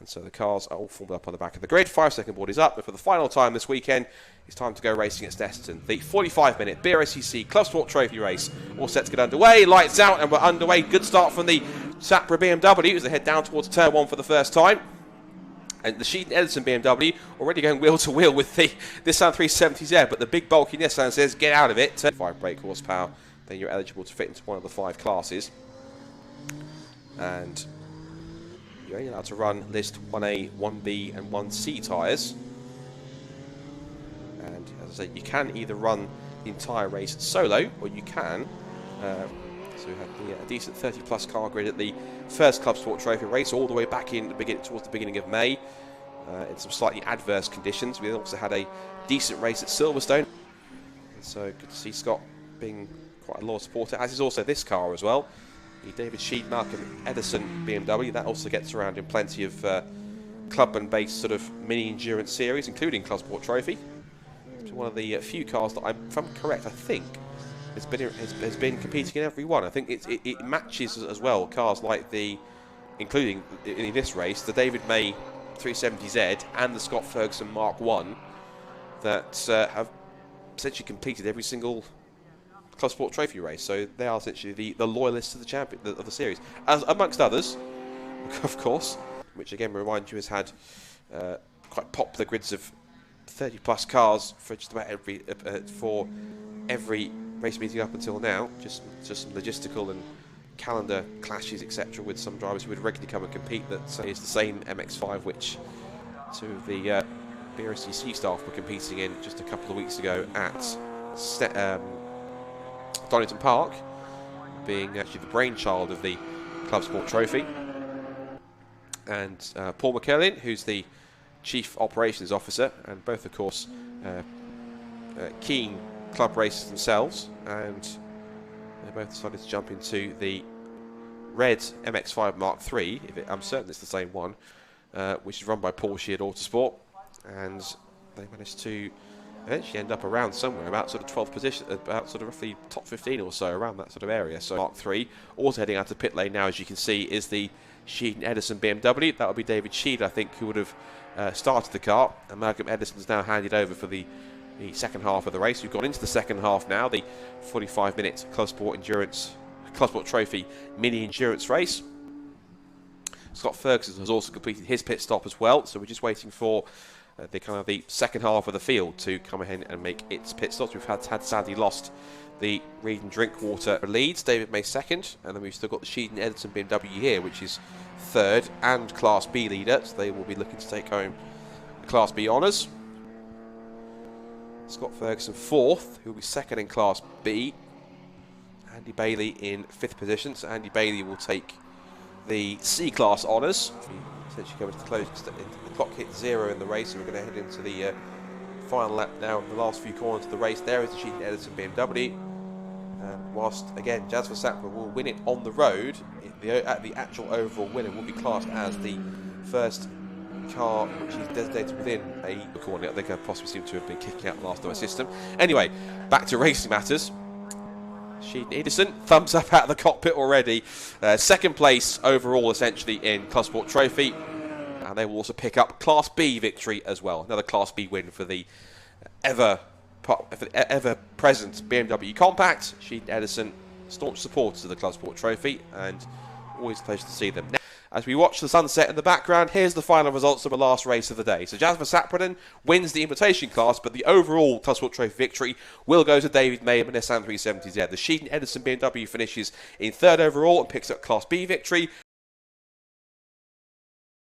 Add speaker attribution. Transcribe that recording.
Speaker 1: And so the cars are all formed up on the back of the grid. 5-second board is up, but for the final time this weekend, it's time to go racing at Snetterton. The 45-minute BRSCC Clubsport Trophy race all set to get underway. Lights out, and we're underway. Good start from the Sapra BMW as they head down towards turn 1 for the first time. And the Snetterton BMW already going wheel to wheel with the Nissan 370Z, but the big bulky Nissan says get out of it. 5 brake horsepower, then you're eligible to fit into one of the 5 classes. And you're only allowed to run list 1A, 1B and 1C tyres. And as I say, you can either run the entire race solo, or you can. So we had a decent 30 plus car grid at the first Clubsport Trophy race, all the way back in towards the beginning of May, in some slightly adverse conditions. We also had a decent race at Silverstone. And so good to see Scott being quite a loyal supporter, as is also this car as well. The David Sheed, Malcolm Edison BMW, that also gets around in plenty of club and based sort of mini endurance series, including Clubsport Trophy. It's one of the few cars that, if I'm correct, I think has been competing in every one. I think it matches as well cars like including in this race, the David May 370Z and the Scott Ferguson Mark 1 that have essentially completed every single Clubsport Trophy race. So they are essentially the loyalists of the champion of the series, as amongst others, of course, which again remind you has had quite popular grids of 30 plus cars for just about every race meeting up until now. Just some logistical and calendar clashes, etc., with some drivers who would regularly come and compete. That is the same MX-5 which two of the BRSCC staff were competing in just a couple of weeks ago at Donington Park, being actually the brainchild of the Clubsport Trophy. And Paul McKellen, who's the Chief Operations Officer, and both, of course, keen club racers themselves, and they both decided to jump into the red MX-5 Mark III. I'm certain it's the same one, which is run by Paul Sheard Autosport, and they managed to eventually end up around somewhere about sort of 12th position, about sort of roughly top 15 or so, around that sort of area. So Mark III, also heading out to pit lane now, as you can see, is the Sheed and Edison BMW. That would be David Sheed, I think, who would have started the car, and Malcolm Edison's now handed over for the second half of the race. We've gone into the second half now, the 45-minute Clubsport Trophy mini endurance race. Scott Ferguson has also completed his pit stop as well, so we're just waiting for the second half of the field to come ahead and make its pit stops. We've had sadly lost the Reed and Drinkwater leads, David May second, and then we've still got the Sheed and Edison BMW here, which is third and Class B leader, so they will be looking to take home the Class B honours. Scott Ferguson fourth, who will be second in Class B. Andy Bailey in fifth position, so Andy Bailey will take the C-Class honours. Essentially coming to the close, the clock hit 0 in the race, so we're going to head into the final lap now, in the last few corners of the race. There is the Sheed and Edison BMW. Whilst, again, Jasper Sapra will win it on the road, the actual overall winner will be classed as the first car which is designated within a corner. They could possibly seem to have been kicking out the last of our system. Anyway, back to racing matters. Sheed and Edison, thumbs up out of the cockpit already. Second place overall, essentially, in Clubsport Trophy. And they will also pick up Class B victory as well. Another Class B win for the ever-present BMW Compact. Sheed and Edison, staunch supporters of the Clubsport Trophy, and always a pleasure to see them. Now, as we watch the sunset in the background, here's the final results of the last race of the day. So Jasper Sapra wins the invitation class, but the overall Clubsport Trophy victory will go to David May and Nissan 370Z. The Sheed and Edison BMW finishes in third overall and picks up Class B victory,